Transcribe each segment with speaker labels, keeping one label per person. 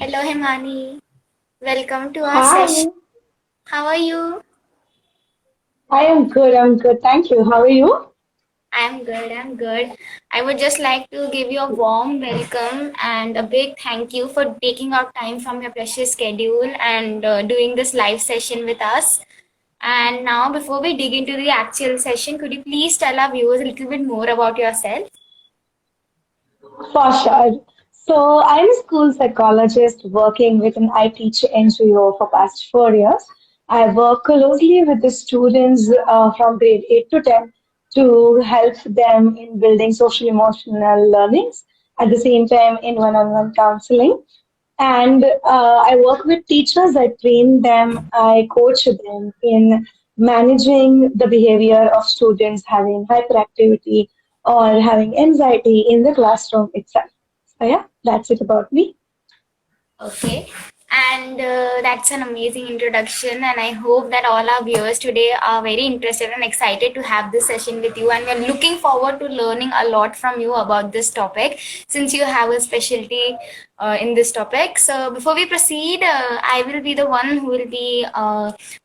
Speaker 1: Hello, Himanee. Welcome to our
Speaker 2: Hi,
Speaker 1: session. How are you?
Speaker 2: I am good. I'm good. Thank you. How are you?
Speaker 1: I'm good. I'm good. I would just like to give you a warm welcome and a big thank you for taking out time from your precious schedule and doing this live session with us. And now, before we dig into the actual session, could you please tell our viewers a little bit more about yourself?
Speaker 2: For sure. So I'm a school psychologist working with an I teach NGO for past 4 years. I work closely with the students from grade 8 to 10 to help them in building social emotional learnings. At the same time, in one-on-one counseling. And I work with teachers, I train them, I coach them in managing the behavior of students having hyperactivity or having anxiety in the classroom itself. So, yeah, that's it about me.
Speaker 1: Okay. And that's an amazing introduction. And I hope that all our viewers today are very interested and excited to have this session with you. And we're looking forward to learning a lot from you about this topic since you have a specialty in this topic. So before we proceed, I will be the one who will be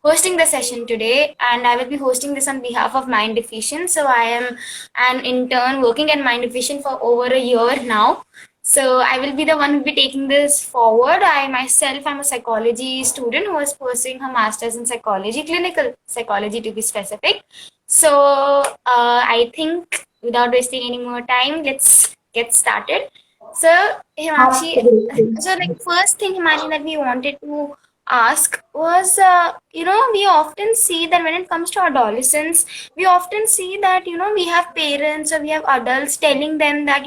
Speaker 1: hosting the session today. And I will be hosting this on behalf of Mind Deficient. So I am an intern working at Mind Deficient for over a year now. So I will be the one who will be taking this forward. I myself am a psychology student who is pursuing her master's in psychology, clinical psychology to be specific. So I think without wasting any more time, let's get started. So Himanshi,
Speaker 2: Absolutely.
Speaker 1: so like first thing Himanshi that we wanted to ask was, we often see that when it comes to adolescence, we often see that we have parents or we have adults telling them that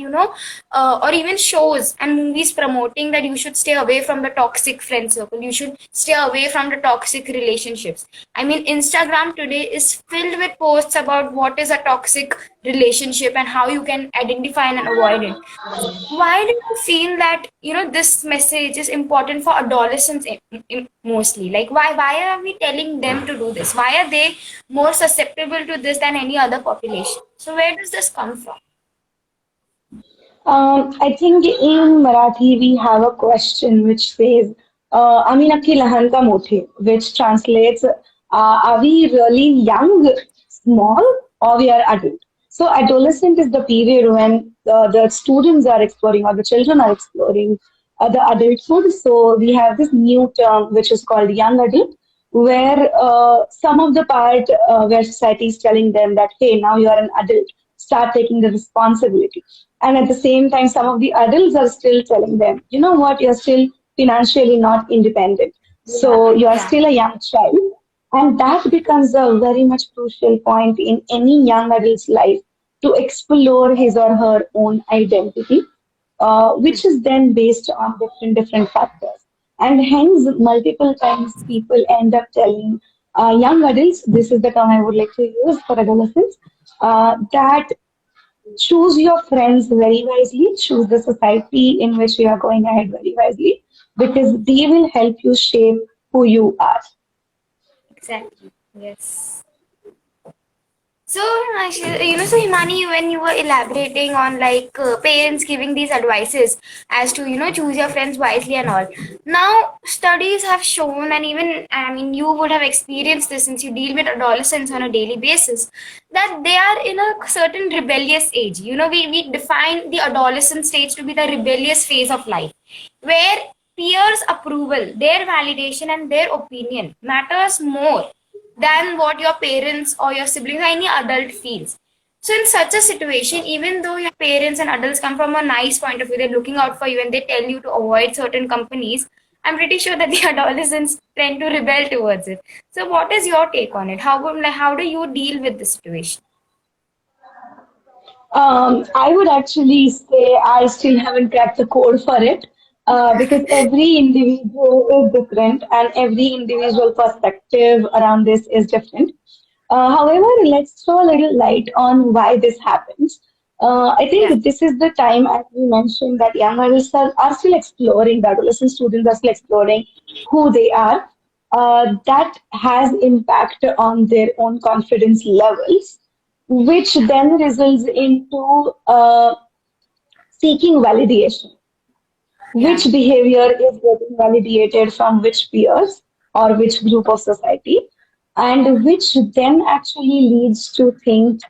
Speaker 1: or even shows and movies promoting that you should stay away from the toxic friend circle, you should stay away from the toxic relationships. I mean, Instagram today is filled with posts about what is a toxic relationship and how you can identify and avoid it. Why do you feel that this message is important for adolescents mostly? Like, why are we telling them to do this? Why are they more susceptible to this than any other population? So where does this come from?
Speaker 2: I think in Marathi we have a question which says, "Ami nakki lahan ka mothi," which translates, "Are we really young, small, or we are adult?" So adolescent is the period when the students are exploring or the children are exploring the adulthood. So we have this new term which is called young adult, where some of the part where society is telling them that, hey, now you are an adult, start taking the responsibility. And at the same time, some of the adults are still telling them, you know what, you're still financially not independent. So you are
Speaker 1: Yeah.
Speaker 2: still a young child. And that becomes a very much crucial point in any young adult's life to explore his or her own identity, which is then based on different factors. And hence, multiple times people end up telling young adults, this is the term I would like to use for adolescents, that choose your friends very wisely, choose the society in which you are going ahead very wisely, because they will help you shape who you are.
Speaker 1: Exactly. Yes. So, so Himani, when you were elaborating on like parents giving these advices as to choose your friends wisely and all. Now, studies have shown, and even I mean, you would have experienced this since you deal with adolescents on a daily basis, that they are in a certain rebellious age. We define the adolescent stage to be the rebellious phase of life, where peers' approval, their validation, and their opinion matters more than what your parents or your siblings or any adult feels. So in such a situation, even though your parents and adults come from a nice point of view, they're looking out for you and they tell you to avoid certain companies, I'm pretty sure that the adolescents tend to rebel towards it. So what is your take on it? How do you deal with the situation?
Speaker 2: I would actually say I still haven't cracked the code for it because every individual is different and every individual perspective around this is different. However, let's throw a little light on why this happens. I
Speaker 1: Yeah.
Speaker 2: think this is the time, as we mentioned, that young adults are still exploring, the adolescent students are still exploring who they are. That has impact on their own confidence levels, which then results into seeking validation.
Speaker 1: Yeah.
Speaker 2: which behavior is getting validated from which peers or which group of society, and which then actually leads to think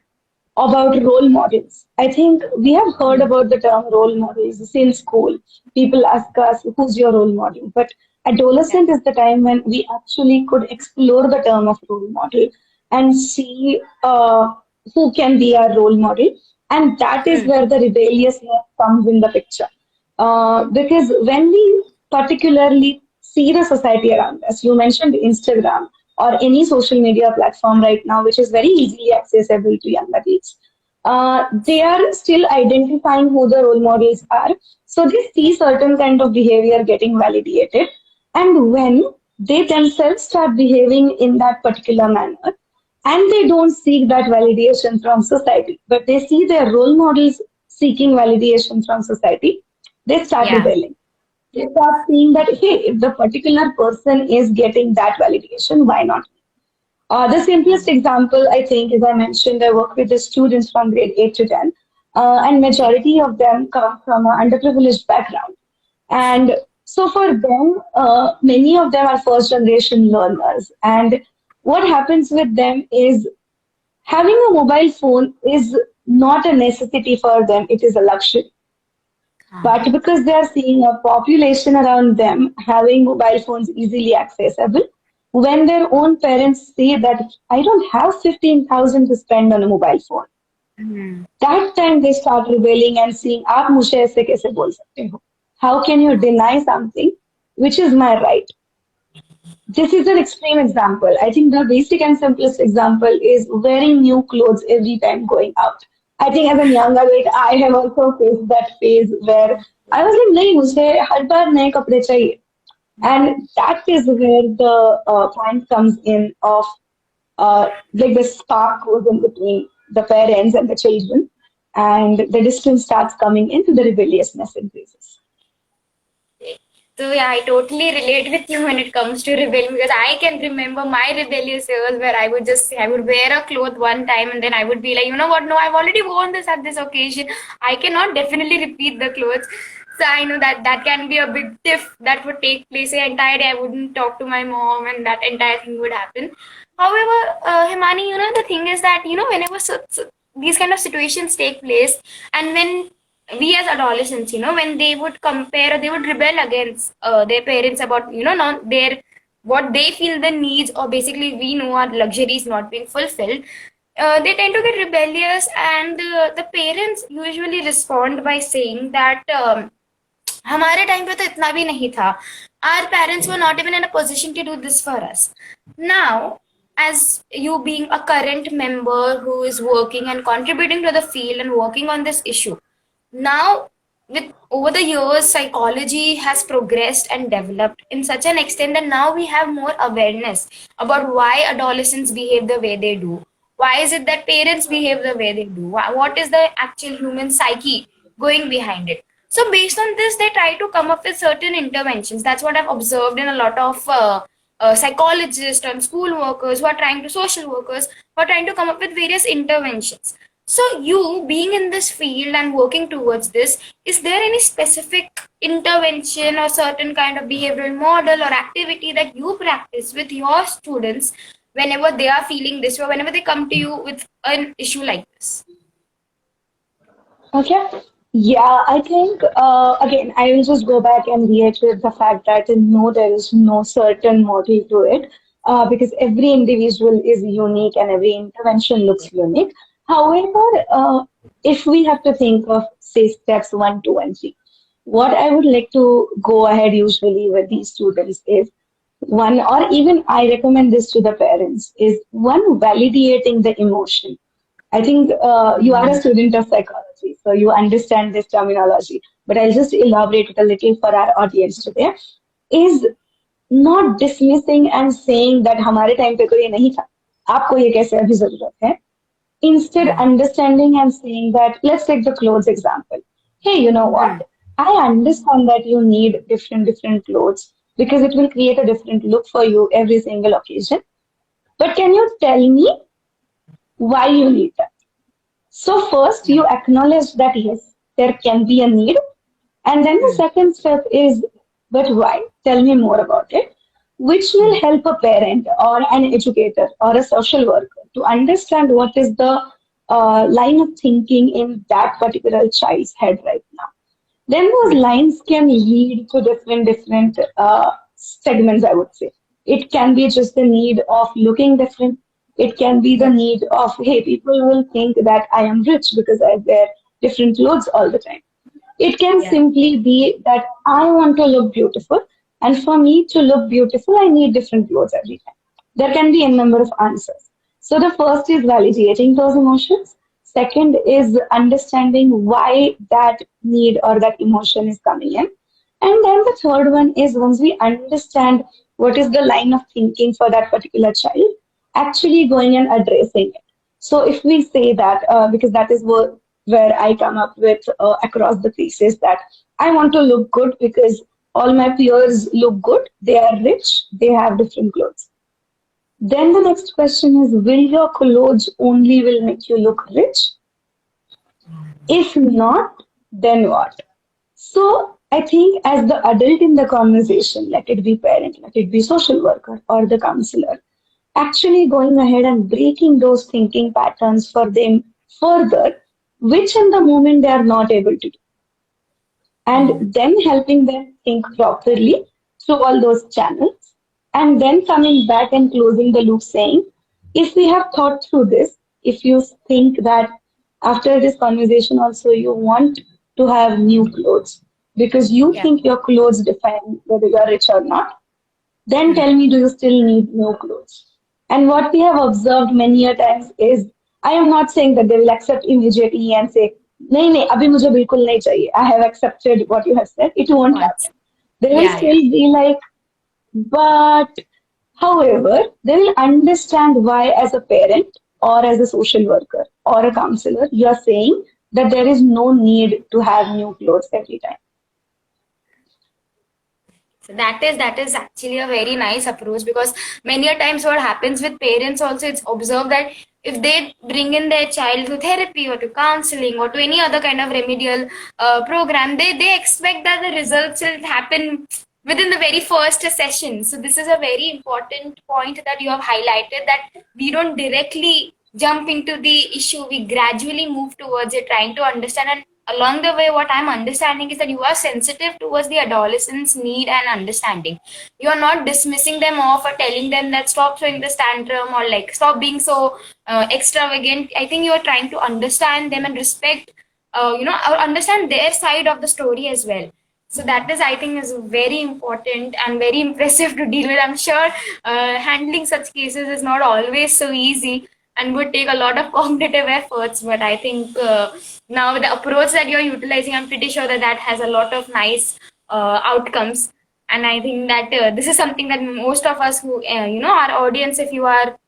Speaker 2: about role models. I think we have heard about the term role models since school. People ask us, who's your role model? But
Speaker 1: Yeah.
Speaker 2: adolescent is the time when we actually could explore the term of role model and see who can be our role model. And that is
Speaker 1: Hmm.
Speaker 2: where the rebelliousness comes in the picture. Because when we particularly see the society around us, you mentioned Instagram or any social media platform right now, which is very easily accessible to young adults. They are still identifying who the role models are. So they see certain kind of behavior getting validated. And when they themselves start behaving in that particular manner, and they don't seek that validation from society, but they see their role models seeking validation from society, they start
Speaker 1: Yeah.
Speaker 2: rebelling. They start seeing that, hey, if the particular person is getting that validation, why not? The simplest example, I think, as I mentioned, I work with the students from grade 8 to 10, and
Speaker 1: Okay.
Speaker 2: majority of them come from an underprivileged background. And so for them, many of them are first generation learners. And what happens with them is having a mobile phone is not a necessity for them, it is a luxury.
Speaker 1: Uh-huh.
Speaker 2: But because they are seeing a population around them having mobile phones easily accessible, when their own parents say that I don't have 15,000 to spend on a mobile phone,
Speaker 1: Hmm.
Speaker 2: that time they start rebelling and saying, आप मुझे ऐसे कैसे बोल सकते हो? How can you deny something which is my right? This is an extreme example. I think the basic and simplest example is wearing new clothes every time going out. I think as a young adult, I have also faced that phase where I was like, नहीं मुझे हर बार नए कपड़े चाहिए. And that is where the point comes in of like the spark goes in between the parents and the children, and the distance starts coming into the rebelliousness increases.
Speaker 1: So yeah, I totally relate with you when it comes to rebellion because I can remember my rebellious years where I would wear a cloth one time and then I would be like, you know what? No, I've already worn this at this occasion. I cannot definitely repeat the clothes. So I know that that can be a big tiff that would take place the entire day. I wouldn't talk to my mom and that entire thing would happen. However, Himani, the thing is that whenever these kind of situations take place, and when we as adolescents, when they would compare or they would rebel against their parents about, not their what they feel the needs or basically we know our luxuries not being fulfilled, they tend to get rebellious and the parents usually respond by saying that हमारे time पे तो इतना भी नहीं था our parents were not even in a position to do this for us now as you being a current member who is working and contributing to the field and working on this issue now with over the years psychology has progressed and developed in such an extent that now we have more awareness about why adolescents behave the way they do, why is it that parents behave the way they do, what is the actual human psyche going behind it. So based on this they try to come up with certain interventions. That's what I've observed in a lot of psychologists and school workers who are trying to social workers who are trying to come up with various interventions. So, you being in this field and working towards this, is there any specific intervention or certain kind of behavioral model or activity that you practice with your students whenever they are feeling this or whenever they come to you with an issue like this?
Speaker 2: Okay. Yeah, I think again, I will just go back and reiterate the fact that no, there is no certain model to it because every individual is unique and every intervention looks unique. However, if we have to think of, say, steps one, two, and three, what I would like to go ahead usually with these students is one, or even I recommend this to the parents, is one, validating the emotion. I think you are a student of psychology, so you understand this terminology, but I'll just elaborate it a little for our audience today. Is not dismissing and saying that हमारे time पे तो ये नहीं था, आपको ये कैसे अभी जरूरत है? Instead, understanding and saying that, let's take the clothes example. Hey, you know what? I understand that you need different clothes because it will create a different look for you every single occasion. But can you tell me why you need that? So first you acknowledge that yes, there can be a need, And then the second step is, but why? Tell me more about it, which will help a parent or an educator or a social worker to understand what is the line of thinking in that particular child's head right now. Then those
Speaker 1: Yeah.
Speaker 2: lines can lead to different segments, I would say. It can be just the need of looking different. It can be the
Speaker 1: Yeah.
Speaker 2: need of, hey, people will think that I am rich because I wear different clothes all the time. It can
Speaker 1: Yeah.
Speaker 2: simply be that I want to look beautiful, and for me to look beautiful, I need different clothes every time. There can be a number of answers. So the first is validating those emotions. Second is understanding why that need or that emotion is coming in. And then the third one is once we understand what is the line of thinking for that particular child, actually going and addressing it. So if we say that, because that is where I come up with across the pieces that I want to look good because all my peers look good, they are rich, they have different clothes. Then the next question is, will your clothes only will make you look rich? If not, then what? So I think as the adult in the conversation, let it be parent, let it be social worker or the counselor, actually going ahead and breaking those thinking patterns for them further, which in the moment they are not able to do, and then helping them think properly through all those channels, and then coming back and closing the loop saying, if we have thought through this, if you think that after this conversation also you want to have new clothes because you
Speaker 1: Yeah.
Speaker 2: think your clothes define whether you are rich or not, then
Speaker 1: Hmm.
Speaker 2: tell me, do you still need new clothes? And what we have observed many a times is, I am not saying that they will accept immediately and say, नहीं नहीं अभी मुझे बिल्कुल नहीं चाहिए. I have accepted what you have said. It won't
Speaker 1: Once.
Speaker 2: happen. They will
Speaker 1: Yeah. Yeah.
Speaker 2: still be like, but however, they will understand why as a parent or as a social worker or a counselor, you are saying that there is no need to have new clothes every time.
Speaker 1: So that is actually a very nice approach, because many a times what happens with parents also, it's observed that if they bring in their child to therapy or to counseling or to any other kind of remedial program, they expect that the results will happen within the very first session. So this is a very important point that you have highlighted, that we don't directly jump into the issue, we gradually move towards it, trying to understand. And along the way, what I'm understanding is that you are sensitive towards the adolescents' need and understanding. You are not dismissing them off or telling them that stop showing this tantrum or like stop being so extravagant. I think you are trying to understand them and respect, or understand their side of the story as well. So that is, I think, is very important and very impressive to deal with. I'm sure handling such cases is not always so easy and would take a lot of cognitive efforts. But I think now the approach that you're utilizing, I'm pretty sure that that has a lot of nice outcomes. And I think that this is something that most of us who, our audience, if you are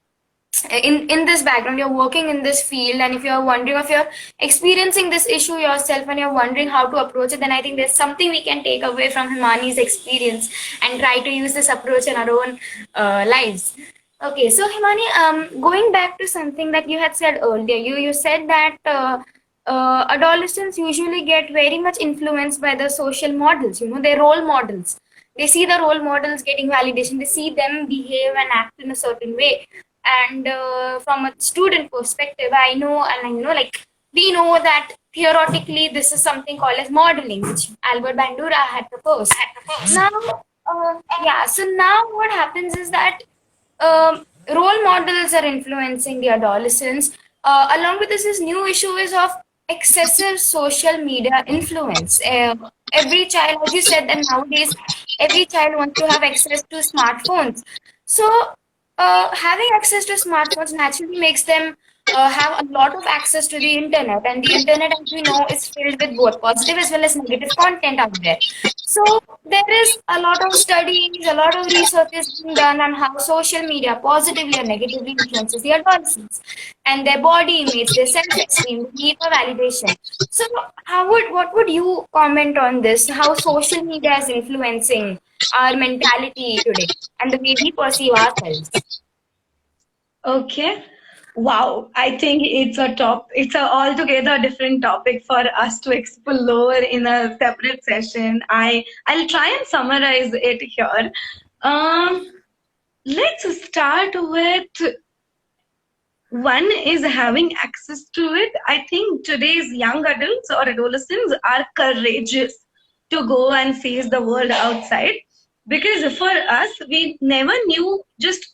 Speaker 1: in this background, you're working in this field, and if you're wondering, if you're experiencing this issue yourself and you're wondering how to approach it, then I think there's something we can take away from Himanee's experience and try to use this approach in our own lives. Okay, so Himanee, going back to something that you had said earlier, you said that adolescents usually get very much influenced by the social models, their role models. They see the role models getting validation, they see them behave and act in a certain way. And from a student perspective, I know, and like we know that theoretically this is something called as modeling, which Albert Bandura had proposed. Now, yeah, so now what happens is that role models are influencing the adolescents. Along with this new issue is of excessive social media influence. Every child, as you said, that nowadays every child wants to have access to smartphones. So, having access to smartphones naturally makes them have a lot of access to the internet, and the internet, as we know, is filled with both positive as well as negative content out there. So there is a lot of studies, a lot of research is being done on how social media positively or negatively influences the adolescents and their body image, their self-esteem, the need for validation. So what would you comment on this? How social media is influencing our mentality today and the way we perceive ourselves?
Speaker 2: Okay. Wow, I think it's a altogether different topic for us to explore in a separate session. I'll try and summarize it here. Um, let's start with one is having access to it. I think today's young adults or adolescents are courageous to go and face the world outside, because for us, we never knew just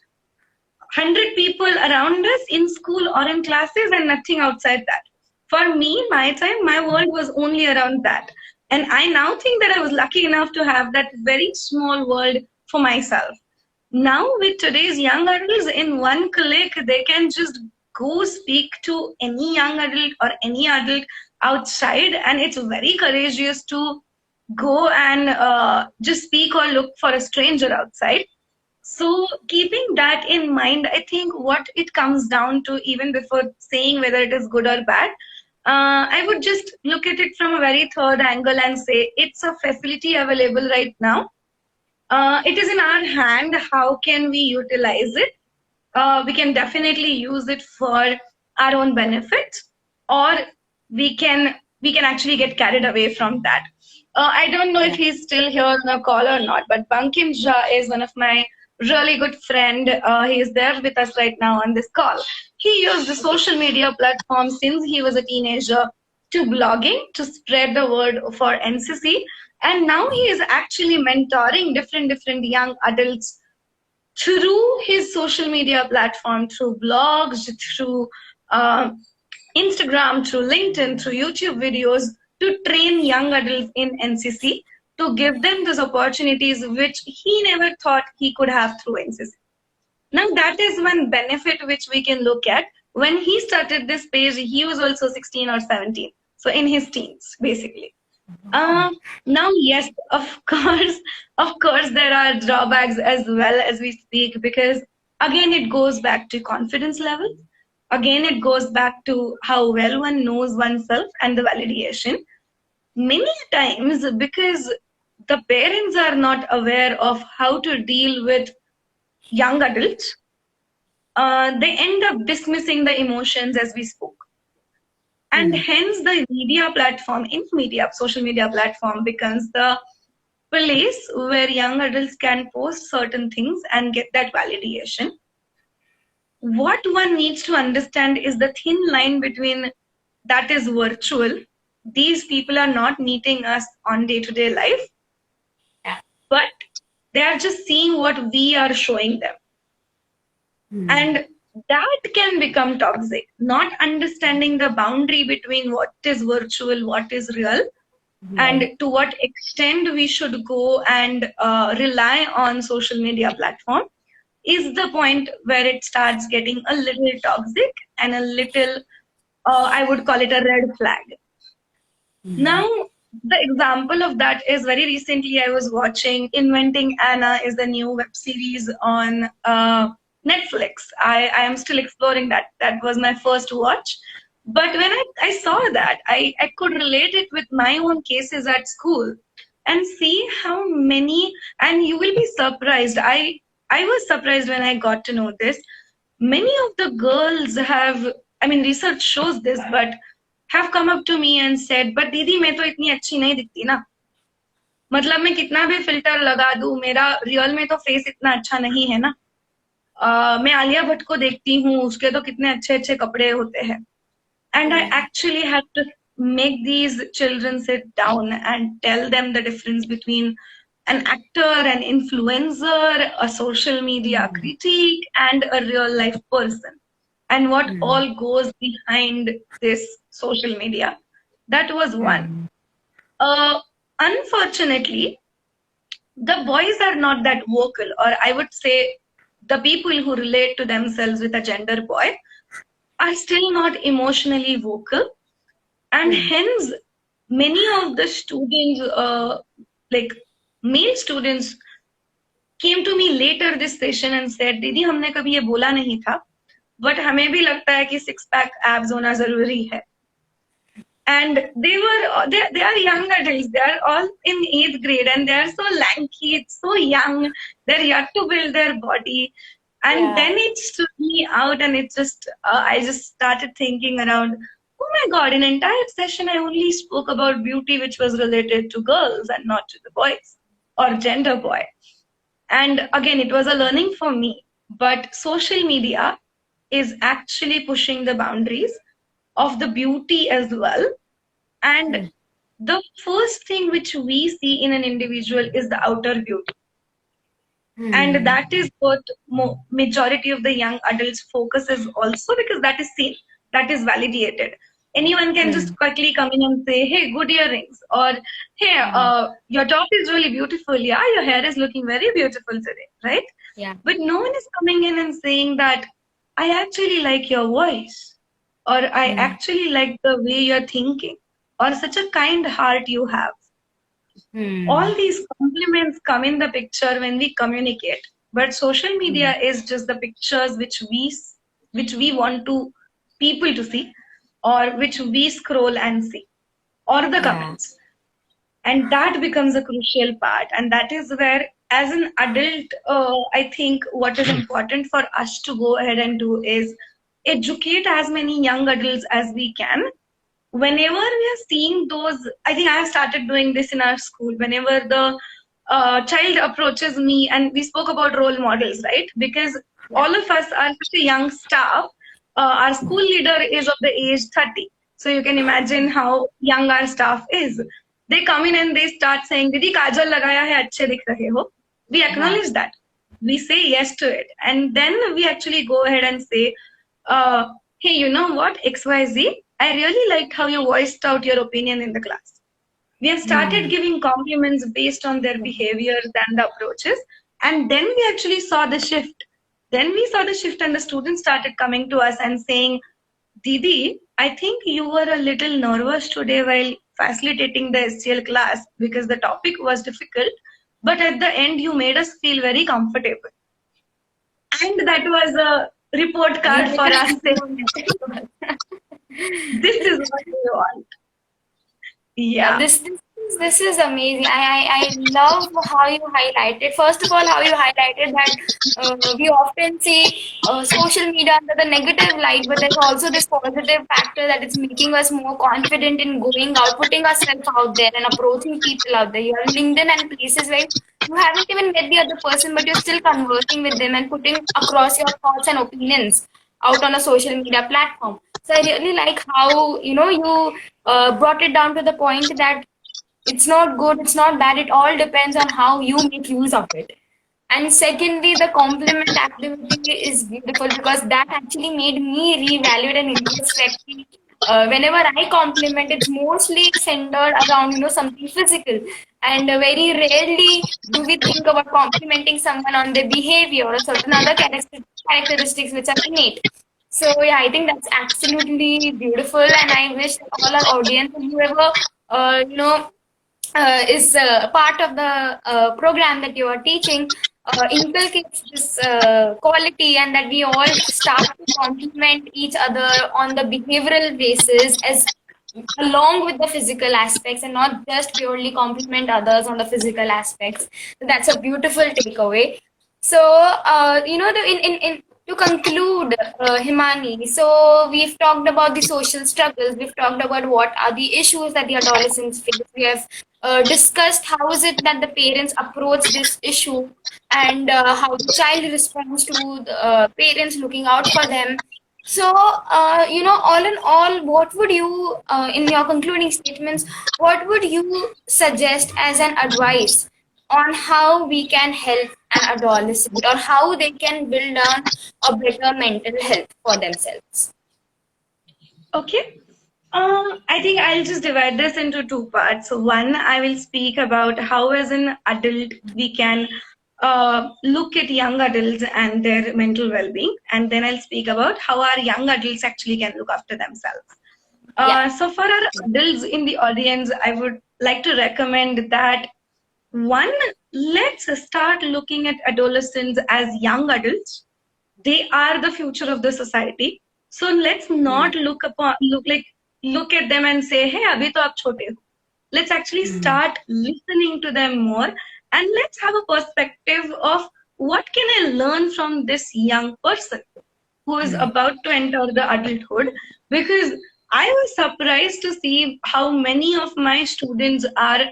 Speaker 2: 100 people around us in school or in classes and nothing outside that. For me, my time, my world was only around that. And I now think that I was lucky enough to have that very small world for myself. Now, with today's young adults, in one click, they can just go speak to any young adult or any adult outside, and it's very courageous to go and just speak or look for a stranger outside. So, keeping that in mind, I think what it comes down to, even before saying whether it is good or bad, I would just look at it from a very third angle and say it's a facility available right now. It is in our hand. How can we utilize it? We can definitely use it for our own benefit, or we can actually get carried away from that. I don't know if he's still here on a call or not, but Bankim Jha is one of my really good friend. He is there with us right now on this call. He used the social media platform since he was a teenager to blogging to spread the word for NCC, and now he is actually mentoring different young adults through his social media platform, through blogs, through uh, Instagram, through LinkedIn, through YouTube videos, to train young adults in NCC, to give them those opportunities which he never thought he could have through NCC. Now, that is one benefit which we can look at. When he started this page, he was also 16 or 17. So, in his teens, basically. Now, yes, of course, there are drawbacks as well as we speak, because again, it goes back to confidence level. Again, it goes back to how well one knows oneself and the validation. Many times, because the parents are not aware of how to deal with young adults, they end up dismissing the emotions as we spoke. And hence the media platform, social media platform becomes the place where young adults can post certain things and get that validation. What one needs to understand is the thin line between that is virtual. These people are not meeting us on day-to-day life, but they are just seeing what we are showing them. And that can become toxic. Not understanding the boundary between what is virtual, what is real, and to what extent we should go and rely on social media platform is the point where it starts getting a little toxic and a little, I would call it a red flag. Now, the example of that is very recently I was watching Inventing Anna is the new web series on Netflix. I am still exploring that. That was my first watch. But when I saw that, I could relate it with my own cases at school and see how many, and you will be surprised. I was surprised when I got to know this. Many of the girls have, I mean, research shows this, but have come up to me and said, but दीदी मैं तो इतनी अच्छी नहीं दिखती ना, मतलब मैं कितना भी फिल्टर लगा दूं, मेरा रियल में तो फेस इतना अच्छा नहीं है ना, मैं आलिया भट्ट को देखती हूँ, उसके तो कितने अच्छे अच्छे कपड़े होते हैं. And I actually had to make these children sit down and tell them the difference between an actor, an influencer, a social media critic, and a real life person, and what all goes behind this social media. That was one. Unfortunately, the boys are not that vocal, or I would say the people who relate to themselves with a gender boy are still not emotionally vocal, and hence many of the students, like male students, came to me later this session and said, दीदी हमने कभी ये बोला नहीं था, but हमें भी लगता है कि six pack abs होना जरूरी है. And they are young adults. They are all in 8th grade and they are so lanky, so young. They're yet to build their body.
Speaker 3: And
Speaker 1: Yeah.
Speaker 3: then it stood me out, and it just I just started thinking around. Oh my God! In entire session, I only spoke about beauty, which was related to girls and not to the boys or gender boy. And again, it was a learning for me. But social media is actually pushing the boundaries of the beauty as well. And
Speaker 1: Hmm.
Speaker 3: the first thing which we see in an individual is the outer beauty. And
Speaker 1: Hmm.
Speaker 3: that is what majority of the young adults focuses also, because that is seen, that is validated. Anyone can
Speaker 1: Hmm.
Speaker 3: just quickly come in and say, hey, good earrings, or hey,
Speaker 1: Yeah.
Speaker 3: your top is really beautiful, yeah, your hair is looking very beautiful today, right?
Speaker 1: Yeah.
Speaker 3: But no one is coming in and saying that I actually like your voice, or I
Speaker 1: Hmm.
Speaker 3: actually like the way you're thinking, or such a kind heart you have.
Speaker 1: Hmm.
Speaker 3: All these compliments come in the picture when we communicate, but social
Speaker 1: Hmm.
Speaker 3: media is just the pictures which we want to people to see, or which we scroll and see, or the
Speaker 1: Yeah.
Speaker 3: comments. And that becomes a crucial part, and that is where, as an adult, I think what is important for us to go ahead and do is educate as many young adults as we can. Whenever we are seeing those, I think I have started doing this in our school. Whenever the child approaches me, and we spoke about role models, right? Because
Speaker 1: Yeah.
Speaker 3: all of us are such a young staff. Our school leader is of the age 30, so you can imagine how young our staff is. They come in and they start saying, didi kajal lagaya hai, अच्छे दिख रहे हो. We
Speaker 1: Yeah.
Speaker 3: acknowledge that, we say yes to it, and then we actually go ahead and say, uh, hey, you know what, XYZ, I really liked how you voiced out your opinion in the class. We have started
Speaker 1: Hmm.
Speaker 3: giving compliments based on their
Speaker 1: Yeah.
Speaker 3: behaviors and the approaches. And then we actually saw the shift. Then we saw the shift, and the students started coming to us and saying, Didi, I think you were a little nervous today while facilitating the STL class because the topic was difficult. But at the end, you made us feel very comfortable. And that was a report card for
Speaker 1: Beautiful
Speaker 3: us saying,
Speaker 1: improvement.
Speaker 3: this is what we want.
Speaker 1: Yeah,
Speaker 3: Yeah.
Speaker 1: this is amazing. I love how you highlighted. First of all, how you highlighted that we often see social media under the negative light, but there's also this positive factor that it's making us more confident in going out, putting ourselves out there, and approaching people out there. You're on LinkedIn and places where you haven't even met the other person, but you're still conversing with them and putting across your thoughts and opinions out on a social media platform. So I really like how you brought it down to the point that it's not good, it's not bad, it all depends on how you make use of it. And secondly, the compliment activity is beautiful because that actually made me reevaluate and introspect. Whenever I compliment, it's mostly centered around something physical, and very rarely do we think about complimenting someone on their behavior or certain other characteristics which are innate. So yeah, I think that's absolutely beautiful, and I wish that all our audience, and whoever uh, you know is part of the program that you are teaching, inculcates this quality, and that we all start to compliment each other on the behavioral basis as along with the physical aspects, and not just purely compliment others on the physical aspects. So that's a beautiful takeaway. So to conclude, Himanee, so we've talked about the social struggles, we've talked about what are the issues that the adolescents face, we have discussed how is it that the parents approach this issue, and how the child responds to the parents looking out for them. So, all in all, what would you, in your concluding statements, what would you suggest as an advice on how we can help an adolescent, or how they can build on a better mental health for themselves?
Speaker 3: Okay. I think I'll just divide this into two parts. So one, I will speak about how, as an adult, we can look at young adults and their mental well-being, and then I'll speak about how our young adults actually can look after themselves.
Speaker 1: Yeah.
Speaker 3: So for our adults in the audience, I would like to recommend that one, let's start looking at adolescents as young adults. They are the future of the society. So let's
Speaker 1: Hmm.
Speaker 3: not look at them and say, hey, abhi to aap chote ho. Let's actually
Speaker 1: Hmm.
Speaker 3: start listening to them more, and let's have a perspective of what can I learn from this young person who is about to enter the adulthood? Because I was surprised to see how many of my students are,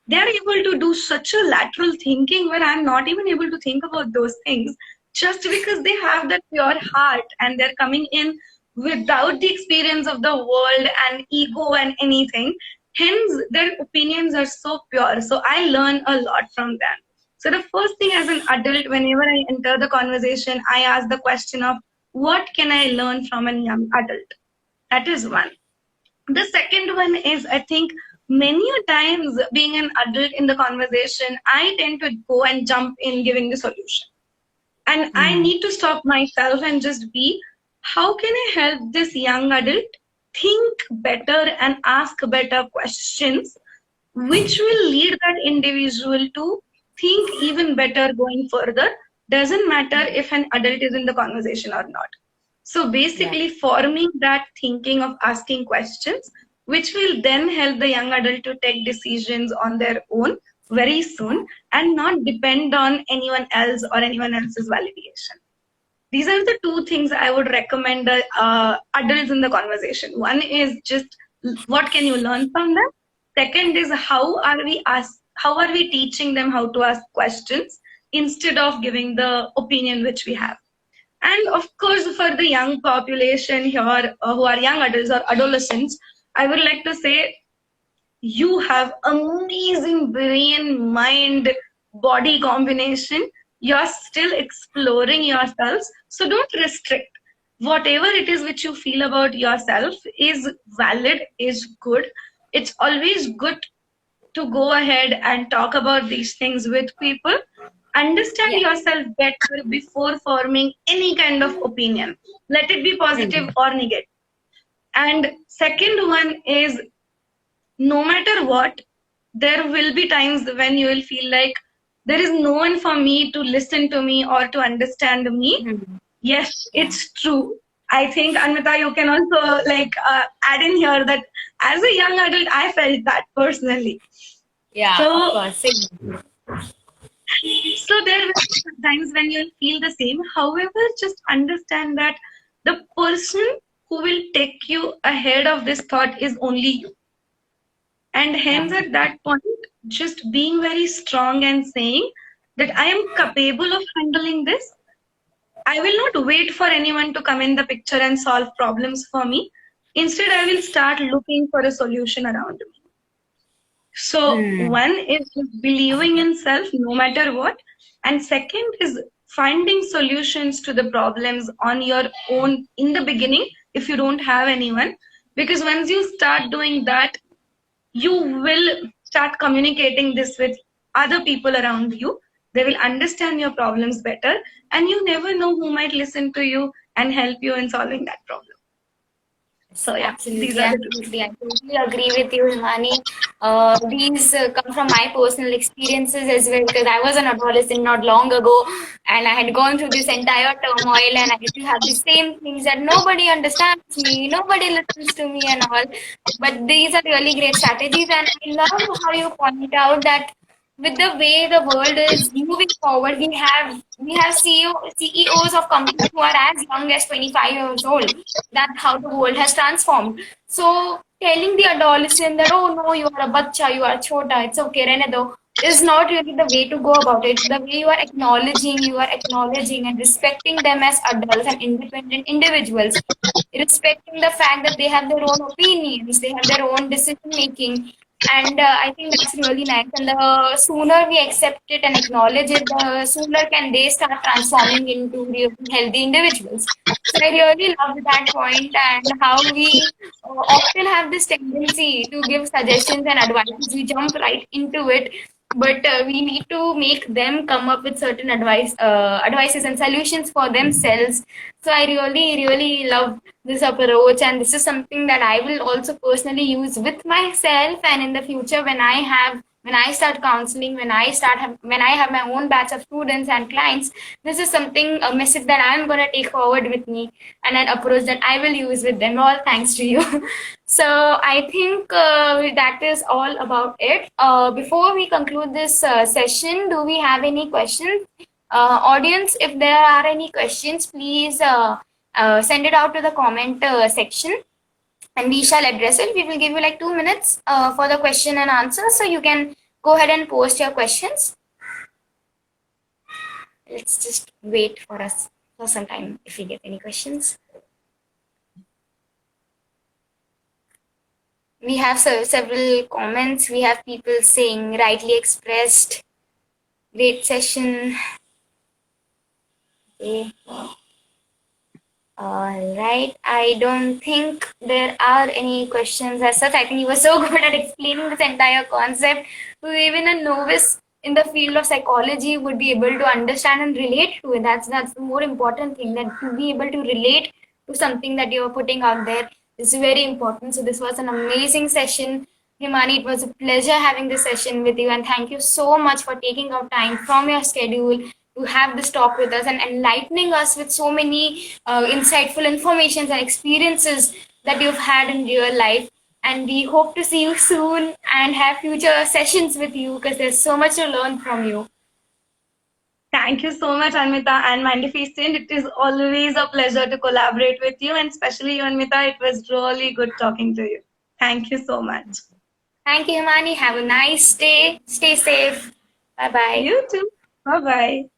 Speaker 3: they're able to do such a lateral thinking when I'm not even able to think about those things, just because they have that pure heart and they're coming in without the experience of the world and ego and anything. Hence, their opinions are so pure. So I learn a lot from them. So the first thing as an adult, whenever I enter the conversation, I ask the question of what can I learn from a young adult? That is one. The second one is, I think, many a times being an adult in the conversation, I tend to go and jump in giving the solution. And I need to stop myself and just be, how can I help this young adult think better and ask better questions, which will lead that individual to think even better going further? Doesn't matter if an adult is in the conversation or not. So basically, forming that thinking of asking questions, which will then help the young adult to take decisions on their own very soon and not depend on anyone else or anyone else's validation. These are the two things I would recommend adults in the conversation. One is just what can you learn from them. Second is how are we teaching them how to ask questions instead of giving the opinion which we have. And of course, for the young population here who are young adults or adolescents, I would like to say you have amazing brain, mind, body combination. You're still exploring yourselves. So don't restrict. Whatever it is which you feel about yourself is valid, is good. It's always good to go ahead and talk about these things with people. Understand yourself better before forming any kind of opinion. Let it be positive or negative. And second one is, no matter what, there will be times when you will feel like there is no one for me to listen to me or to understand me. Yes, it's true. I think, Anmita, you can also add in here that as a young adult, I felt that personally.
Speaker 1: Yeah,
Speaker 3: So,
Speaker 1: of course.
Speaker 3: So there will be times when you'll feel the same. However, just understand that the person who will take you ahead of this thought is only you. And hence at that point, just being very strong and saying that I am capable of handling this. I will not wait for anyone to come in the picture and solve problems for me. Instead, I will start looking for a solution around me. So one is believing in self no matter what. And second is finding solutions to the problems on your own in the beginning if you don't have anyone. Because once you start doing that, you will start communicating this with other people around you. They will understand your problems better. And you never know who might listen to you and help you in solving that problem. So yeah,
Speaker 1: Absolutely, absolutely. I totally agree with you, Himanee. These come from my personal experiences as well, because I was an adolescent not long ago, and I had gone through this entire turmoil, and I used to have the same things that nobody understands me, nobody listens to me, and all. But these are really great strategies, and I love how you point out that with the way the world is moving forward, we have CEOs of companies who are as young as 25 years old. That's how the world has transformed. So telling the adolescent that, oh no, you are a bacha, you are chota, it's okay, rehne do, is not really the way to go about it. The way you are acknowledging and respecting them as adults and independent individuals, respecting the fact that they have their own opinions, they have their own decision making. And I think that's really nice. And the sooner we accept it and acknowledge it, the sooner can they start transforming into really healthy individuals. So I really love that point, and how we often have this tendency to give suggestions and advices. We jump right into it, but we need to make them come up with certain advices and solutions for themselves. So I really, really love this approach, and this is something that I will also personally use with myself, and in the future when I start counseling, when I have my own batch of students and clients, this is something, a message that I'm going to take forward with me, and an approach that I will use with them, all thanks to you. So I think that is all about it. Before we conclude this session, do we have any questions? Audience, if there are any questions, please send it out to the comment section and we shall address it. We will give you like 2 minutes for the question and answer, so you can go ahead and post your questions. Let's just wait for us for some time if we get any questions. We have several comments. We have people saying rightly expressed. Great session. Okay. All right. I don't think there are any questions as such. I think you were so good at explaining this entire concept to even a novice in the field of psychology would be able to understand and relate to it. That's the more important thing, that to be able to relate to something that you're putting out there is very important. So this was an amazing session. Himanee, it was a pleasure having this session with you, and thank you so much for taking out time from your schedule to have this talk with us and enlightening us with so many insightful informations and experiences that you've had in real life. And we hope to see you soon and have future sessions with you because there's so much to learn from you.
Speaker 3: Thank you so much, Anmita and Magnificent. It is always a pleasure to collaborate with you, and especially you, Anmita. It was really good talking to you. Thank you so much.
Speaker 1: Thank you, Himanee. Have a nice day. Stay safe. Bye bye.
Speaker 3: You too. Bye bye.